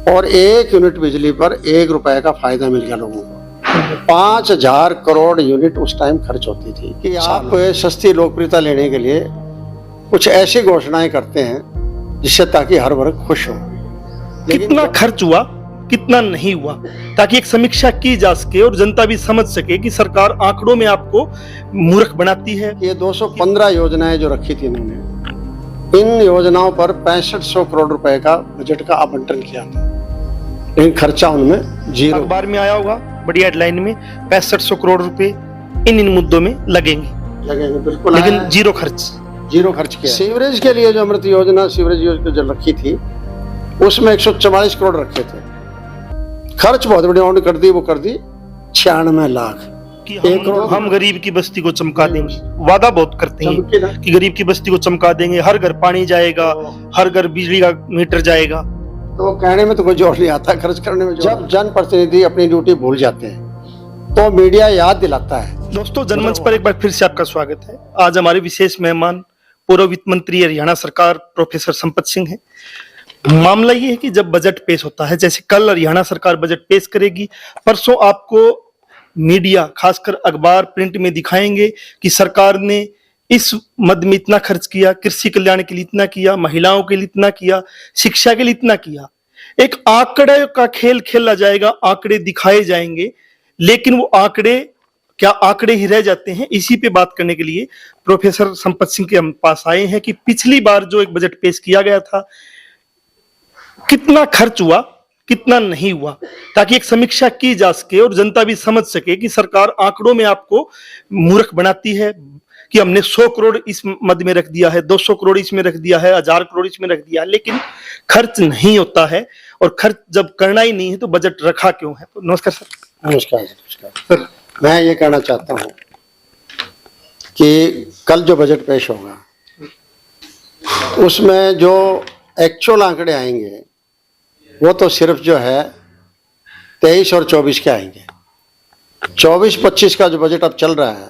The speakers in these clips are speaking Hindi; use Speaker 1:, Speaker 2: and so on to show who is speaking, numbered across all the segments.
Speaker 1: और 1 यूनिट बिजली पर 1 रुपए का फायदा मिल गया लोगों को। 5,000 करोड़ यूनिट उस टाइम खर्च होती थी। कि आप सस्ती लोकप्रियता लेने के लिए कुछ ऐसी घोषणाएं करते हैं जिससे ताकि हर वर्ग खुश हो।
Speaker 2: कितना खर्च हुआ, कितना नहीं हुआ, ताकि एक समीक्षा की जा सके और जनता भी समझ सके कि सरकार आंकड़ों में आपको मूर्ख बनाती है।
Speaker 1: ये 215 योजनाएं जो रखी थी इन्होंने, इन योजनाओं पर 6500 करोड़ रुपए का बजट का आवंटन किया था, लेकिन खर्चा उनमें जीरो।
Speaker 2: अखबार में आया होगा बड़ी हेडलाइन में 6500 करोड़ रुपए इन मुद्दों में लगेंगे
Speaker 1: बिल्कुल,
Speaker 2: लेकिन जीरो खर्च
Speaker 1: किया। सीवरेज के लिए जो अमृत योजना सीवरेज योजना जो रखी थी उसमें 144 करोड़ रखे थे, खर्च बहुत बड़ी अमाउंट कर दी, वो कर दी 96 लाख।
Speaker 2: कि हम गरीब की बस्ती को चमका देंगे, वादा बहुत करते हैं कि गरीब की बस्ती को चमका देंगे, हर घर पानी जाएगा, हर घर बिजली का मीटर जाएगा।
Speaker 1: तो कहने में तो कोई जोर नहीं आता, खर्च करने में। जब जनप्रतिनिधि अपनी ड्यूटी भूल जाते हैं तो मीडिया याद दिलाता है।
Speaker 2: दोस्तों, जनमंच पर एक बार फिर से आपका स्वागत है। आज हमारे विशेष मेहमान पूर्व वित्त मंत्री हरियाणा सरकार प्रोफेसर संपत सिंह है। मामला ये है कि जब बजट पेश होता है, जैसे कल हरियाणा सरकार बजट पेश करेगी, परसों आपको मीडिया खासकर अखबार प्रिंट में दिखाएंगे कि सरकार ने इस मद में इतना खर्च किया, कृषि कल्याण के लिए इतना किया, महिलाओं के लिए इतना किया, शिक्षा के लिए इतना किया। एक आंकड़े का खेल खेला जाएगा, आंकड़े दिखाए जाएंगे, लेकिन वो आंकड़े क्या आंकड़े ही रह जाते हैं। इसी पे बात करने के लिए प्रोफेसर संपत सिंह के हम पास आए हैं कि पिछली बार जो एक बजट पेश किया गया था, कितना खर्च हुआ, कितना नहीं हुआ, ताकि एक समीक्षा की जा सके और जनता भी समझ सके कि सरकार आंकड़ों में आपको मूर्ख बनाती है कि हमने 100 करोड़ इस मद में रख दिया है, 200 करोड़ इसमें रख दिया है, 1000 करोड़ इसमें रख दिया है, लेकिन खर्च नहीं होता है। और खर्च जब करना ही नहीं है तो बजट रखा क्यों है? तो नमस्कार सर।
Speaker 1: नमस्कार सर। मैं ये कहना चाहता हूँ कि कल जो बजट पेश होगा उसमें जो एक्चुअल आंकड़े आएंगे वो तो सिर्फ जो है 23 और 24 के आएंगे। 24-25 का जो बजट अब चल रहा है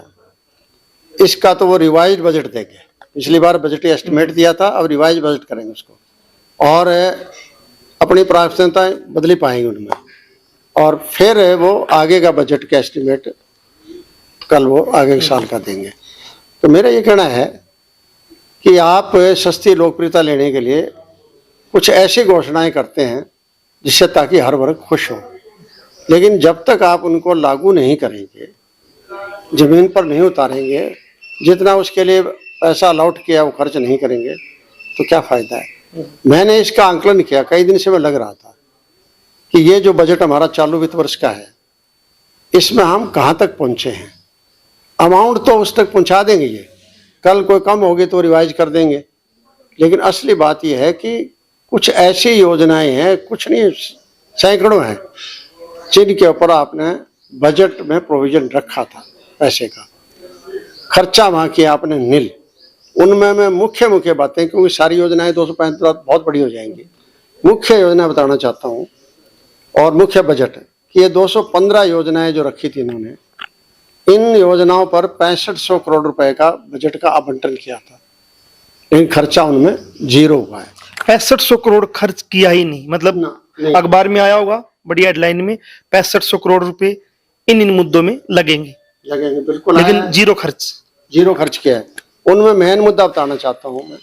Speaker 1: इसका तो वो रिवाइज बजट देंगे। पिछली बार बजट एस्टिमेट दिया था, अब रिवाइज बजट करेंगे उसको और अपनी प्राथमिकताएं बदली पाएंगे उनमें, और फिर वो आगे का बजट का एस्टिमेट कल वो आगे के साल का देंगे। तो मेरा ये कहना है कि आप सस्ती लोकप्रियता लेने के लिए कुछ ऐसी घोषणाएं करते हैं जिससे ताकि हर वर्ग खुश हो, लेकिन जब तक आप उनको लागू नहीं करेंगे, जमीन पर नहीं उतारेंगे, जितना उसके लिए पैसा अलॉट किया वो खर्च नहीं करेंगे तो क्या फायदा है। मैंने इसका आंकलन किया, कई दिन से मैं लग रहा था कि ये जो बजट हमारा चालू वित्त वर्ष का है इसमें हम कहाँ तक पहुंचे हैं। अमाउंट तो उस तक पहुंचा देंगे, ये कल कोई कम होगी तो रिवाइज कर देंगे, लेकिन असली बात यह है कि कुछ ऐसी योजनाएं हैं, कुछ नहीं सैकड़ों हैं, जिनके ऊपर आपने बजट में प्रोविजन रखा था पैसे का, खर्चा वहाँ किया आपने नील। उनमें मैं मुख्य बातें, क्योंकि सारी योजनाएं 235 बहुत बड़ी हो जाएंगी, मुख्य योजना बताना चाहता हूँ। और मुख्य बजट कि ये 215 योजनाएं जो रखी थी इन्होंने, इन योजनाओं पर 6500 करोड़ रुपए का बजट का आवंटन किया था, लेकिन खर्चा उनमें जीरो हुआ है।
Speaker 2: 6500 करोड़ खर्च किया ही नहीं, मतलब अखबार में आया होगा बड़ी हेडलाइन में 6500 करोड़ रुपए इन मुद्दों में लगेंगे
Speaker 1: बिल्कुल,
Speaker 2: लेकिन जीरो खर्च
Speaker 1: किया है। उनमें मेन मुद्दा बताना चाहता हूं मैं,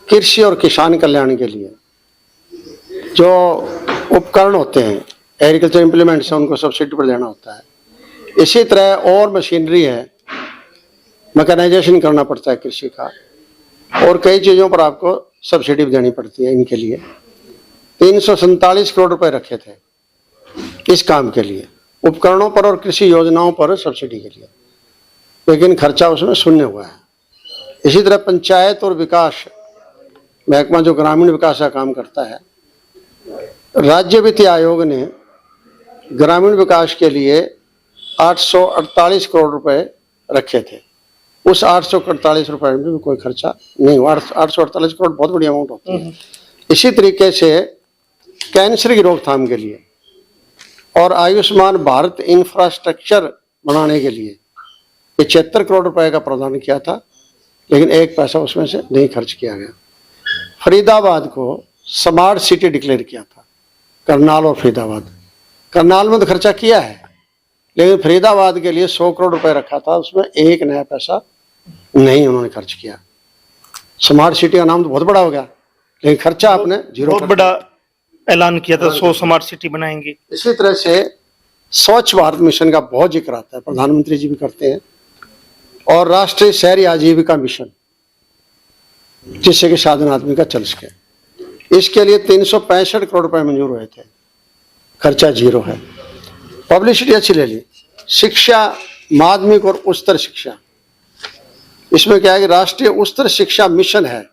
Speaker 1: कृषि और किसान कल्याण के लिए जो उपकरण होते हैं, एग्रीकल्चर इंप्लीमेंट्स हैं, उनको सब्सिडी पर देना होता है। इसी तरह और मशीनरी है, मैकेनाइजेशन करना पड़ता है कृषि का, और कई चीज़ों पर आपको सब्सिडी भी देनी पड़ती है। इनके लिए 347 करोड़ रुपए रखे थे इस काम के लिए, उपकरणों पर और कृषि योजनाओं पर सब्सिडी के लिए, लेकिन खर्चा उसमें शून्य हुआ है। इसी तरह पंचायत और विकास महकमा जो ग्रामीण विकास का काम करता है, राज्य वित्त आयोग ने ग्रामीण विकास के लिए 848 करोड़ रुपए रखे थे। उस 848 रुपए में भी कोई खर्चा नहीं हुआ। 848 करोड़ बहुत बड़ी अमाउंट होती है। इसी तरीके से कैंसर की रोकथाम के लिए और आयुष्मान भारत इंफ्रास्ट्रक्चर बनाने के लिए 75 करोड़ रुपए का प्रावधान किया था, लेकिन एक पैसा उसमें से नहीं खर्च किया गया। फरीदाबाद को स्मार्ट सिटी डिक्लेयर किया था, करनाल और फरीदाबाद। करनाल में तो खर्चा किया है, लेकिन फरीदाबाद के लिए 100 करोड़ रुपए रखा था, उसमें एक नया पैसा नहीं उन्होंने खर्च किया। स्मार्ट सिटी का नाम तो बहुत बड़ा हो गया, लेकिन खर्चा आपने जीरो
Speaker 2: बहुत बड़ा ऐलान किया था, 100 स्मार्ट सिटी बनाएंगे।
Speaker 1: इसी तरह से स्वच्छ भारत मिशन का बहुत जिक्र आता है, प्रधानमंत्री जी भी करते हैं, और राष्ट्रीय शहरी आजीविका मिशन, जिससे कि साधारण आदमी का चल सके, इसके लिए 365 करोड़ रुपए मंजूर हुए थे, खर्चा जीरो है। पब्लिसिटी अच्छी ले ली। शिक्षा, माध्यमिक और उच्चतर शिक्षा, इसमें क्या है कि राष्ट्रीय उच्चतर शिक्षा मिशन है,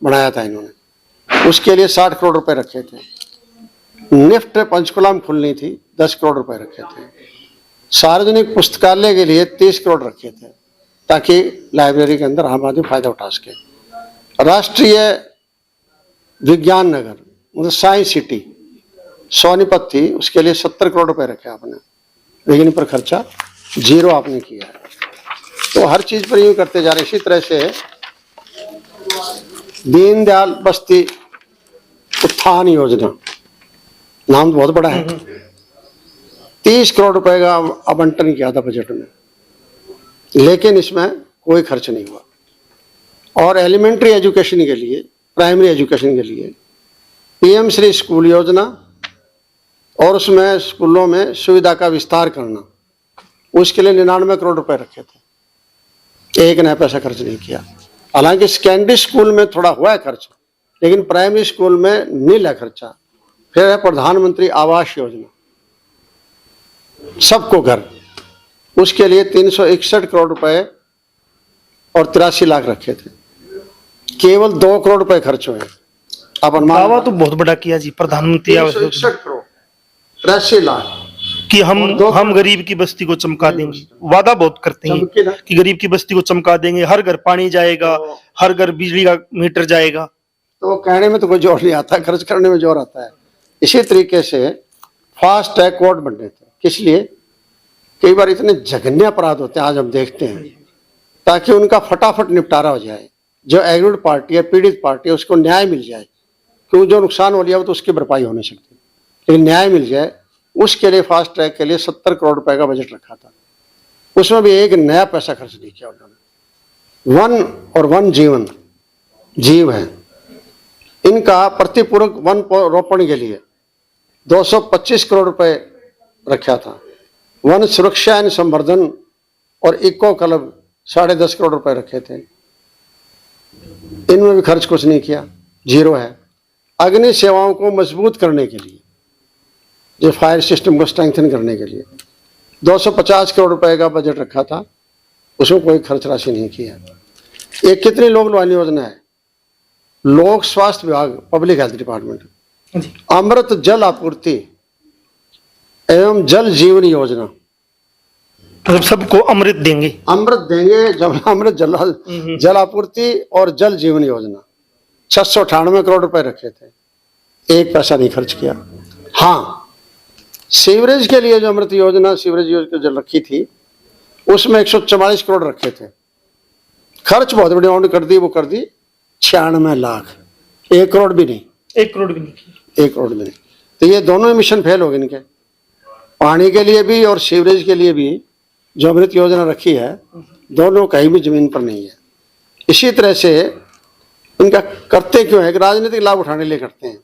Speaker 1: बनाया था इन्होंने, उसके लिए 60 करोड़ रुपए रखे थे। निफ्ट पंचकुला में खुलनी थी, 10 करोड़ रुपए रखे थे। सार्वजनिक पुस्तकालय के लिए 30 करोड़ रखे थे, ताकि लाइब्रेरी के अंदर आम आदमी फायदा उठा सके। राष्ट्रीय विज्ञान नगर मतलब साइंस सिटी सोनीपत थी, उसके लिए 70 करोड़ रुपए रखे आपने, लेकिन पर खर्चा जीरो आपने किया है। तो हर चीज पर यूं करते जा रहे। इसी तरह से दीनदयाल बस्ती उत्थान योजना, नाम तो बहुत बड़ा है, 30 करोड़ रुपए का आवंटन किया था बजट में, लेकिन इसमें कोई खर्च नहीं हुआ। और एलिमेंट्री एजुकेशन के लिए, प्राइमरी एजुकेशन के लिए पीएम श्री स्कूल योजना, और उसमें स्कूलों में सुविधा का विस्तार करना, उसके लिए 99 करोड़ रुपए रखे थे, एक नया पैसा खर्च नहीं किया। हालांकि सेकेंडरी स्कूल में थोड़ा हुआ है खर्च, लेकिन प्राइमरी स्कूल में नील है खर्चा। फिर है प्रधानमंत्री आवास योजना, सबको घर, उसके लिए 361 करोड़ रुपए और 83 लाख रखे थे, केवल 2 करोड़ रुपए खर्च हुए। अब
Speaker 2: दावा तो बहुत बड़ा किया जी, प्रधानमंत्री आवास योजना
Speaker 1: 361 करोड़ 83 लाख
Speaker 2: कि हम गरीब की बस्ती को चमका देंगे। वादा बहुत करते हैं कि गरीब की बस्ती को चमका देंगे, हर घर पानी जाएगा, हर घर बिजली का मीटर जाएगा।
Speaker 1: तो वो कहने में तो कोई जोर नहीं आता, खर्च करने में जोर आता है। इसी तरीके से फास्ट ट्रैक कोर्ट बनने थे, किस लिए? कई बार इतने जघन्य अपराध होते हैं, आज हम देखते हैं, ताकि उनका फटाफट निपटारा हो जाए। जो एग्रीड पार्टी है, पीड़ित पार्टी है, उसको न्याय मिल जाए, क्योंकि जो नुकसान हो लिया वो तो उसकी भरपाई हो नहीं सकती, लेकिन न्याय मिल जाए, उसके लिए फास्ट ट्रैक के लिए 70 करोड़ रुपए का बजट रखा था। उसमें भी एक नया पैसा खर्च नहीं किया उन्होंने। वन और वन जीवन, जीव है, इनका प्रतिपूरक वन रोपण के लिए 225 करोड़ रुपए रखा था। वन सुरक्षा एवं संवर्धन और इको क्लब 10.5 करोड़ रुपए रखे थे, इनमें भी खर्च कुछ नहीं किया, जीरो है। अग्नि सेवाओं को मजबूत करने के लिए, जो फायर सिस्टम को स्ट्रेंथन करने के लिए 250 करोड़ रुपए का बजट रखा था, उसमें कोई खर्च राशि नहीं किया। ये कितनी लोग लुभानी योजना है? लोक स्वास्थ्य विभाग, पब्लिक हेल्थ डिपार्टमेंट, अमृत जल आपूर्ति एवं जल जीवन योजना,
Speaker 2: मतलब सबको अमृत देंगे,
Speaker 1: अमृत देंगे, जब अमृत जल आपूर्ति और जल जीवन योजना 698 करोड़ रुपए रखे थे, एक पैसा नहीं खर्च किया। हाँ, सीवरेज के लिए जो अमृत योजना, सीवरेज योजना जो रखी थी, उसमें 144 करोड़ रखे थे, खर्च बहुत बड़ी अमाउंट कर दी, वो कर दी 96 लाख, 1 करोड़ भी नहीं,
Speaker 2: 1 करोड़ भी नहीं,
Speaker 1: 1 करोड़ भी नहीं। तो ये दोनों ही मिशन फेल हो गए इनके, पानी के लिए भी और सीवरेज के लिए भी। जो अमृत योजना रखी है, दोनों कहीं भी जमीन पर नहीं है। इसी तरह से इनका करते क्यों है कि राजनीतिक लाभ उठाने के लिए करते हैं,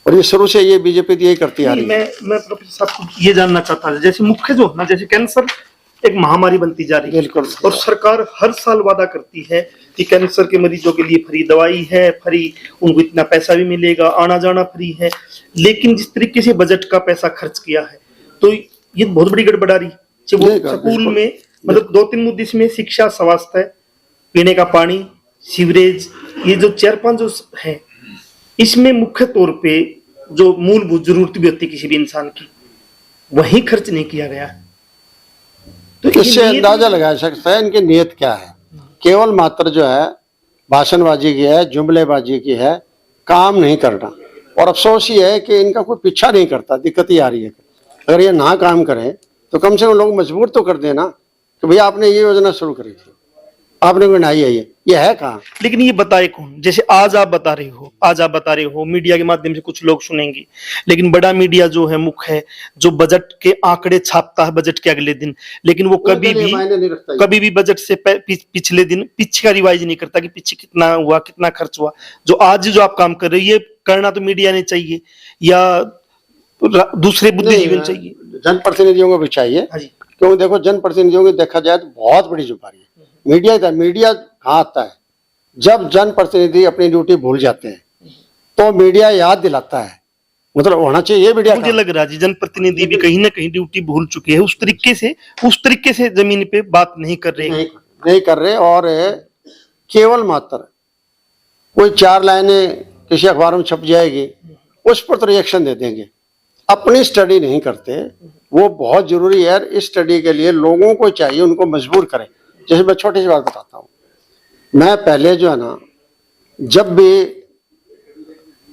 Speaker 1: और ये शुरू से ये बीजेपी यही करती आ रही है।
Speaker 2: मैं प्रोफेसर साहब को ये जानना चाहता था, जैसे मुख्य जो ना, जैसे कैंसर एक महामारी बनती जा रही है,
Speaker 1: बिल्कुल,
Speaker 2: और सरकार हर साल वादा करती है कि कैंसर के मरीजों के लिए फ्री दवाई है, फ्री उनको इतना पैसा भी मिलेगा, आना जाना फ्री है, लेकिन जिस तरीके से बजट का पैसा खर्च किया है, तो ये बहुत बड़ी गड़बड़ारी। वो स्कूल में मतलब 2-3 मुद्दे इसमें, शिक्षा, स्वास्थ्य, पीने का पानी, सीवरेज, ये जो 4-5 जो है, इसमें मुख्य तौर पे जो मूलभूत जरूरत भी होती है किसी भी इंसान की, वही खर्च नहीं किया गया।
Speaker 1: तो इससे अंदाजा लगाया सकता है इनकी नीयत क्या है। केवल मात्र जो है भाषणबाजी की है, जुमलेबाजी की है, काम नहीं करना। और अफसोस ये है कि इनका कोई पीछा नहीं करता, दिक्कत ही आ रही है। अगर ये ना काम करें तो कम से कम लोग मजबूर तो कर देना कि भैया आपने ये योजना शुरू करी थी, आपने कोई गिनाई है ये है कहाँ?
Speaker 2: लेकिन ये बताए कौन? जैसे आज आप बता रहे हो, मीडिया के माध्यम से कुछ लोग सुनेंगे, लेकिन बड़ा मीडिया जो है मुख्य है, जो बजट के आंकड़े छापता है बजट के अगले दिन, लेकिन वो कभी भी बजट से पिछले दिन पीछे का रिवाइज नहीं करता कि पीछे कितना हुआ, कितना खर्च हुआ। जो आज जो आप काम कर रहे हो, ये करना तो मीडिया ने चाहिए या दूसरे बुद्धिजीवी चाहिए?
Speaker 1: जनप्रतिनिधियों को भी चाहिए, क्योंकि देखो जनप्रतिनिधियों की देखा जाए तो बहुत बड़ी जिम्मेदारी है। मीडिया कहाँ आता है? जब जनप्रतिनिधि अपनी ड्यूटी भूल जाते हैं तो मीडिया याद दिलाता है, मतलब होना चाहिए मीडिया।
Speaker 2: मुझे लग रहा है जनप्रतिनिधि भी कहीं ना कहीं ड्यूटी भूल चुके हैं, उस तरीके से जमीन पे बात नहीं कर रहे
Speaker 1: और केवल मात्र कोई 4 लाइनें किसी अखबार में छप जाएगी, उस पर तो रिएक्शन दे देंगे, अपनी स्टडी नहीं करते। वो बहुत जरूरी है। इस स्टडी के लिए लोगों को चाहिए, उनको मजबूर करें। जैसे मैं छोटी सी बात बताता हूँ, मैं पहले जो है ना, जब भी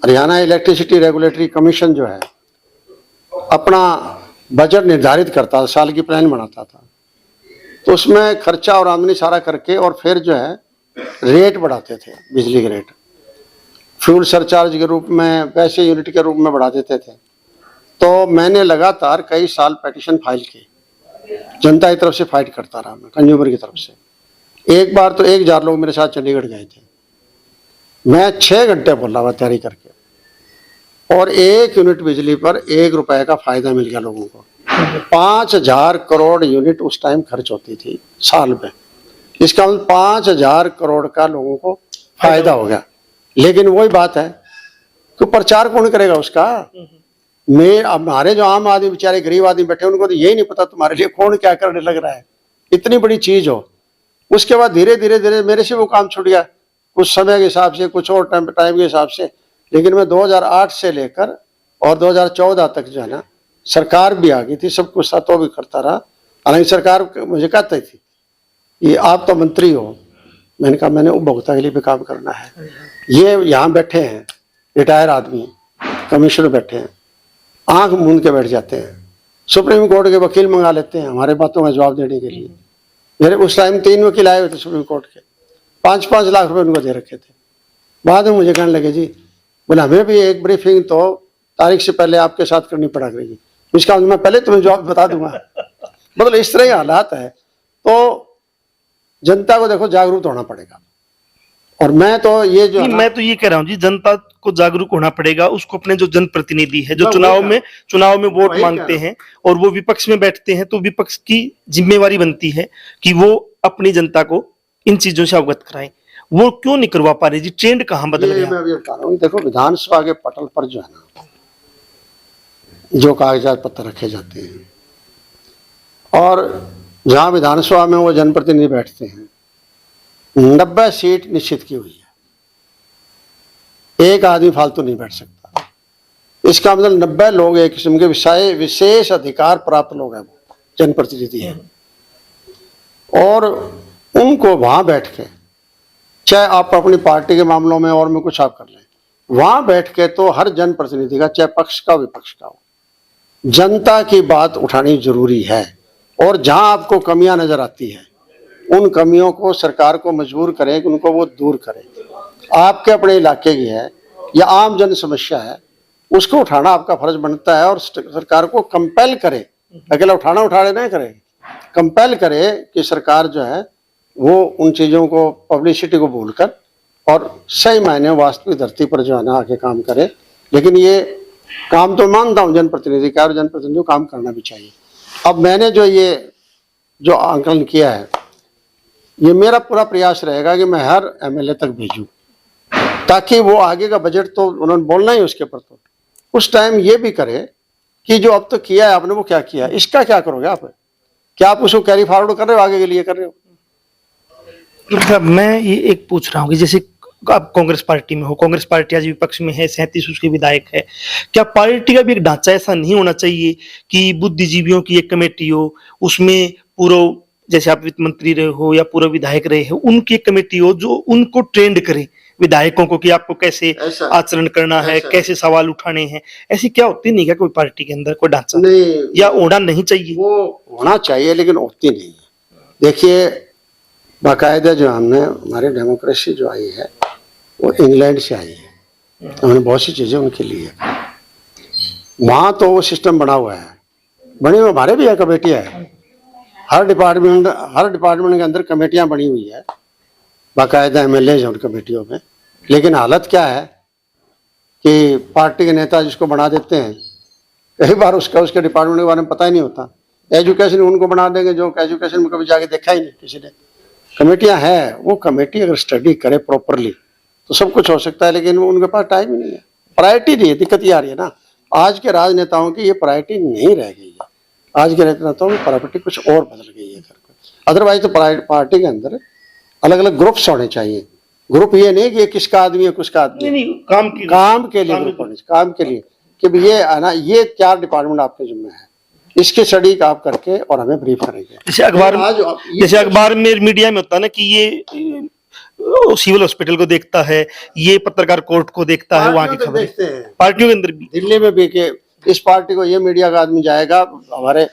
Speaker 1: हरियाणा इलेक्ट्रिसिटी रेगुलेटरी कमीशन जो है अपना बजट निर्धारित करता था, साल की प्लान बनाता था, तो उसमें खर्चा और आमदनी सारा करके और फिर जो है रेट बढ़ाते थे, बिजली के रेट फ्यूल सरचार्ज के रूप में, पैसे यूनिट के रूप में बढ़ा देते थे। तो मैंने लगातार कई साल पिटीशन फाइल की, जनता की तरफ से फाइट करता रहा मैं, कंज्यूमर की तरफ से। एक बार तो 1000 लोग मेरे साथ चंडीगढ़ गए थे, मैं 6 घंटे बोला हुआ तैयारी करके, और 1 यूनिट बिजली पर 1 रुपए का फायदा मिल गया लोगों को। 5000 करोड़ यूनिट उस टाइम खर्च होती थी साल में, इसका मतलब 5000 करोड़ का लोगों को फायदा हो गया। लेकिन वही बात है कि प्रचार कौन करेगा उसका? हमारे जो आम आदमी, बेचारे गरीब आदमी बैठे, उनको तो यही नहीं पता तुम्हारे लिए कौन क्या करने लग रहा है, इतनी बड़ी चीज हो। उसके बाद धीरे धीरे मेरे से वो काम छूट गया, कुछ समय के हिसाब से, कुछ और टाइम के हिसाब से। लेकिन मैं 2008 से लेकर और 2014 तक जो है ना, सरकार भी आ गई थी, सब कुछ था, तो भी करता रहा। हालांकि सरकार मुझे कहती थी ये आप तो मंत्री हो, मैंने कहा मैंने उपभोक्ता के लिए भी काम करना है। ये यहाँ बैठे हैं रिटायर आदमी, कमिश्नर बैठे हैं, आंख मूंद के बैठ जाते हैं, सुप्रीम कोर्ट के वकील मंगा लेते हैं हमारे बातों का जवाब देने के लिए। मेरे उस टाइम 3 वकील आए हुए थे सुप्रीम कोर्ट के, 5-5 लाख रुपए उनको दे रखे थे। बाद में मुझे कहने लगे जी, बोले हमें भी एक ब्रीफिंग तो तारीख से पहले आपके साथ करनी पड़ा करेगी, इसका मैं पहले तुम्हें जवाब बता दूंगा। मतलब इस तरह के हालात है। तो जनता को देखो जागरूक होना पड़ेगा। और मैं तो ये
Speaker 2: कह रहा हूँ जी, जनता को जागरूक होना पड़ेगा। उसको अपने जो जनप्रतिनिधि है, जो चुनाव में वोट मांगते हैं और वो विपक्ष में बैठते हैं, तो विपक्ष की जिम्मेवारी बनती है कि वो अपनी जनता को इन चीजों से अवगत कराएं। वो क्यों नहीं करवा पा रहे जी? ट्रेंड कहाँ बदल गया?
Speaker 1: मैं अभी बता रहा हूँ, देखो विधानसभा के पटल पर जो है ना, जो कागजात पत्र रखे जाते हैं, और जहां विधानसभा में वो जनप्रतिनिधि बैठते हैं, 90 सीट निश्चित की हुई है, एक आदमी फालतू नहीं बैठ सकता। इसका मतलब 90 लोग एक किस्म के विशेष अधिकार प्राप्त लोग हैं, वो जनप्रतिनिधि हैं, और उनको वहां बैठ के, चाहे आप अपनी पार्टी के मामलों में और में कुछ आप कर लें, वहां बैठ के तो हर जनप्रतिनिधि का, चाहे पक्ष का विपक्ष का हो, जनता की बात उठानी जरूरी है। और जहां आपको कमियां नजर आती है, उन कमियों को सरकार को मजबूर करें कि उनको वो दूर करें। आपके अपने इलाके की है या आम जन समस्या है, उसको उठाना आपका फर्ज बनता है, और सरकार को कंपेल करे, अकेला उठाने नहीं करे, कंपेल करे कि सरकार जो है वो उन चीज़ों को, पब्लिसिटी को भूलकर और सही मायने वास्तविक धरती पर जो है ना आके काम करे। लेकिन ये काम तो मानता हूँ जनप्रतिनिधि का, और जनप्रतिनिधि को काम करना भी चाहिए। अब मैंने जो आंकलन किया है, ये मेरा पूरा प्रयास रहेगा कि मैं हर एमएलए तक भेजूं, ताकि वो आगे का बजट तो उन्होंने बोलना ही उसके ऊपर, तो उस टाइम ये भी करे कि जो अब तक किया है आपने वो क्या किया, इसका क्या करोगे आप, क्या आप उसको कैरी फॉरवर्ड कर रहे हो, आगे के लिए कर रहे हो?
Speaker 2: मैं ये एक पूछ रहा हूँ कि जैसे आप कांग्रेस पार्टी में हो, कांग्रेस पार्टी आज विपक्ष में है, 37 उसके विधायक है, क्या पार्टी का भी एक ढांचा ऐसा नहीं होना चाहिए कि बुद्धिजीवियों की एक कमेटी हो, उसमें पूर्व, जैसे आप वित्त मंत्री रहे हो या पूर्व विधायक रहे हो, उनकी एक कमेटी हो जो उनको ट्रेंड करे विधायकों को कि आपको कैसे आचरण करना है, कैसे सवाल उठाने हैं? ऐसी क्या होती नहीं क्या कोई पार्टी के अंदर कोई ढांचा नहीं, या होना नहीं चाहिए?
Speaker 1: वो होना चाहिए, लेकिन होती नहीं है। देखिए बाकायदा जो हमने हमारी डेमोक्रेसी जो आई है वो इंग्लैंड से आई है, हमने बहुत सी चीज़ें उनके लिए, वहाँ तो वो सिस्टम बना हुआ है, बने हुए हमारे भी है, कमेटियाँ है, हर डिपार्टमेंट के अंदर कमेटियाँ बनी हुई है, बाकायदा एमएलए हैं उन कमेटियों में। लेकिन हालत क्या है कि पार्टी के नेता जिसको बना देते हैं, कई बार उसके डिपार्टमेंट के बारे में पता ही नहीं होता। एजुकेशन उनको बना देंगे जो एजुकेशन में कभी जाके देखा ही नहीं किसी ने। कमेटियां हैं, वो कमेटी अगर स्टडी करे प्रॉपरली तो सब कुछ हो सकता है, लेकिन उनके पास टाइम ही नहीं है, प्रायोरिटी नहीं है। दिक्कत ये आ रही है ना, आज के राजनेताओं की ये प्रायोरिटी नहीं रह गई है। आज के राजनेताओं की प्रायोरिटी कुछ और बदल गई है। अदरवाइज तो पार्टी के अंदर अलग अलग ग्रुप्स होने चाहिए। ग्रुप ये नहीं कि ये किसका आदमी है किसका आदमी,
Speaker 2: नहीं,
Speaker 1: काम के लिए ग्रुप होने चाहिए, काम के लिए कि भी ये है ना, ये 4 डिपार्टमेंट आपके जिम्मे है, इसके स्टडी आप करके और हमें ब्रीफ करेंगे।
Speaker 2: जैसे अखबार में मीडिया में होता है ना कि ये सिविल हॉस्पिटल को देखता है, ये पत्रकार कोर्ट को देखता है, वहाँ की खबरें पार्टियों के अंदर भी,
Speaker 1: दिल्ली में भी कि इस पार्टी को ये मीडिया का आदमी जाएगा, हमारे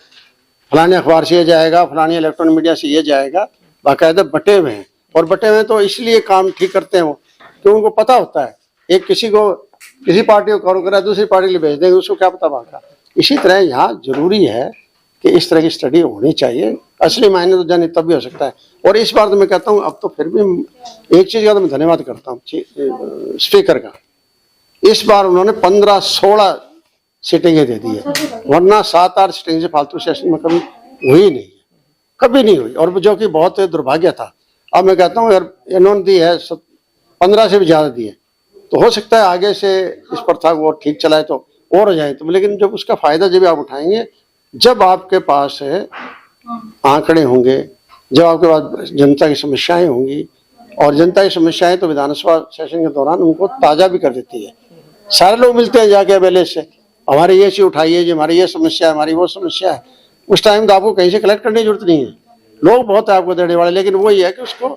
Speaker 1: फलाने अखबार से ये जाएगा, फलानी इलेक्ट्रॉनिक मीडिया से ये जाएगा, बाकायदा बटे हुए हैं। और बटे हुए तो इसलिए काम ठीक करते हैं वो, क्योंकि उनको पता होता है एक किसी पार्टी को कॉल करा दूसरी पार्टी के लिए भेज देंगे, उसको क्या पता वहाँ का। इसी तरह यहाँ जरूरी है कि इस तरह की स्टडी होनी चाहिए। असली मायने तो जाने तब भी हो सकता है। और इस बार तो मैं कहता हूँ, अब तो फिर भी एक चीज़ का तो मैं धन्यवाद करता हूँ स्पीकर का, इस बार उन्होंने 15-16 सीटिंगें दे दी है, वरना 7-8 सीटिंग से फालतू सेशन में कभी हुई नहीं, कभी नहीं हुई, और जो कि बहुत दुर्भाग्य था। अब मैं कहता हूँ यार, इन्होंने दी है 15 से भी ज़्यादा दी है, तो हो सकता है आगे से इस प्रथा को और ठीक चलाए तो और हो जाए। तो लेकिन जब उसका फायदा जब आप उठाएंगे, जब आपके पास आंकड़े होंगे, जब आपके पास जनता की समस्याएं होंगी, और जनता की समस्याएं तो विधानसभा सेशन के दौरान उनको ताज़ा भी कर देती है। सारे लोग मिलते हैं जाके एमएलए से, हमारे ये चीज उठाइए जी, हमारी ये समस्या है, हमारी वो समस्या है। उस टाइम तो आपको कहीं से कलेक्ट करने की जरूरत नहीं है, लोग बहुत है आपको देने वाले, लेकिन वही है कि उसको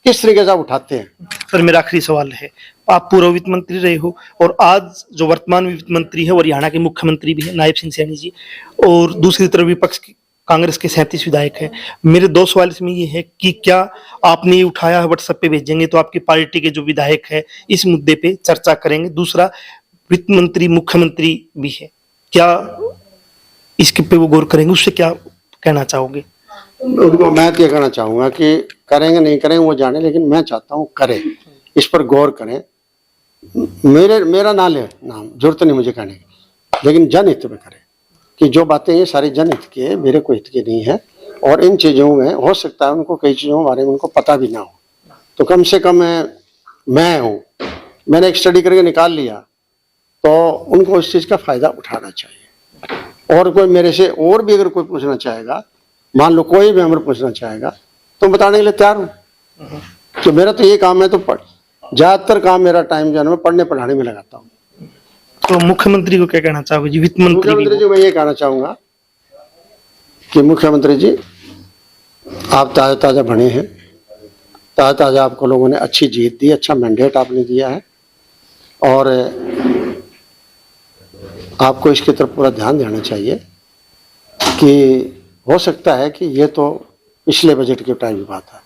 Speaker 1: किस तरीके से आप उठाते हैं।
Speaker 2: सर मेरा आखिरी सवाल है, आप पूर्व वित्त मंत्री रहे हो और आज जो वर्तमान वित्त मंत्री है वो हरियाणा के मुख्यमंत्री भी है नायब सिंह सैनी जी, और दूसरी तरफ विपक्ष की कांग्रेस के 37 विधायक हैं। मेरे 2 सवाल इसमें ये है कि क्या आपने ये उठाया है, व्हाट्सएप पे भेजेंगे तो आपकी पार्टी के जो विधायक है इस मुद्दे पे चर्चा करेंगे? दूसरा, वित्त मंत्री मुख्यमंत्री भी है, क्या इसके पे वो गौर करेंगे? उससे क्या कहना चाहोगे?
Speaker 1: उनको मैं तो ये कहना चाहूंगा कि करेंगे नहीं करेंगे वो जाने, लेकिन मैं चाहता हूँ करें, इस पर गौर करें। मेरा ना ले नाम, जरूरत नहीं मुझे कहने की, लेकिन जनहित में करें कि जो बातें ये सारी जनहित की है, मेरे को हित की नहीं है। और इन चीज़ों में हो सकता है उनको कई चीज़ों के बारे में उनको पता भी ना हो, तो कम से कम मैं हूँ, मैंने एक स्टडी करके निकाल लिया, तो उनको इस चीज़ का फ़ायदा उठाना चाहिए। और कोई मेरे से और भी अगर कोई पूछना चाहेगा, मान लो कोई भी हमें पूछना चाहेगा, तो बताने के लिए तैयार हूँ। तो मेरा तो ये काम है, तो ज़्यादातर काम मेरा टाइम जो है मैं पढ़ने पढ़ाने में लगाता हूँ।
Speaker 2: तो मुख्यमंत्री को क्या कहना चाहोगे जी? वित्त मंत्री
Speaker 1: जी मैं ये कहना चाहूँगा कि मुख्यमंत्री जी, आप ताज़ा ताज़ा बने हैं, ताज़ा ताज़ा आपको लोगों ने अच्छी जीत दी, अच्छा मैंडेट आपने दिया है, और आपको इसकी तरफ पूरा ध्यान देना चाहिए कि हो सकता है कि ये तो पिछले बजट के टाइम की बात है,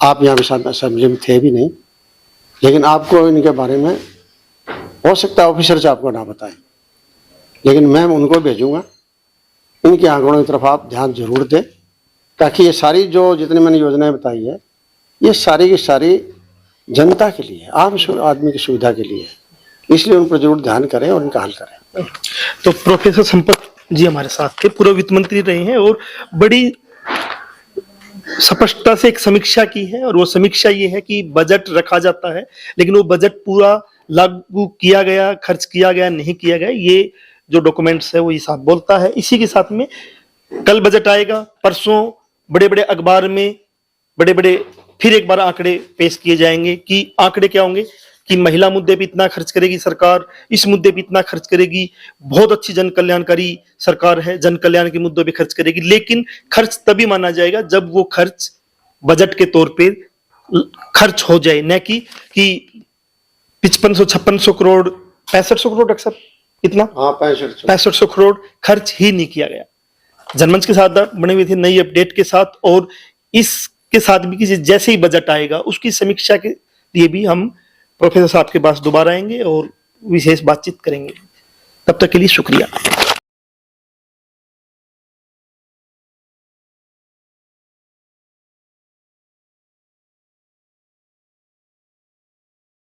Speaker 1: आप यहाँ भी असेंबली में थे भी नहीं, लेकिन आपको इनके बारे में हो सकता है ऑफिसर से आपको ना बताएं, लेकिन मैं उनको भेजूंगा, इनके आंकड़ों की तरफ आप ध्यान जरूर दें, ताकि ये सारी जो जितनी मैंने योजनाएं बताई है, ये सारी की सारी जनता के लिए, आम आदमी की सुविधा के लिए है, इसलिए उन पर जरूर ध्यान करें और इनका हल करें।
Speaker 2: तो प्रोफेसर संपत जी हमारे साथ थे, पूर्व वित्त मंत्री रहे हैं और बड़ी स्पष्टता से एक समीक्षा की है, और वो समीक्षा ये है कि बजट रखा जाता है लेकिन वो बजट पूरा लागू किया गया, खर्च किया गया, नहीं किया गया, ये जो डॉक्यूमेंट्स है वो ये साथ बोलता है। इसी के साथ में कल बजट आएगा, परसों बड़े बड़े अखबार में बड़े बड़े फिर एक बार आंकड़े पेश किए जाएंगे कि आंकड़े क्या होंगे कि महिला मुद्दे पे इतना खर्च करेगी सरकार, इस मुद्दे पे इतना खर्च करेगी, बहुत अच्छी जन कल्याणकारी सरकार है, जन कल्याण के मुद्दों पे खर्च करेगी। लेकिन खर्च तभी माना जाएगा जब वो खर्च बजट के तौर पे खर्च हो जाए, न कि 5500-5600 करोड़ 6500 करोड़ अक्सर कितना,
Speaker 1: हाँ
Speaker 2: 6500 करोड़ खर्च ही नहीं किया गया। जनमंच के साथ बने हुए थे नई अपडेट के साथ, और इस के साथ भी कि जैसे ही बजट आएगा उसकी समीक्षा के लिए भी हम प्रोफेसर साहब के पास दोबारा आएंगे और विशेष बातचीत करेंगे। तब तक के लिए शुक्रिया।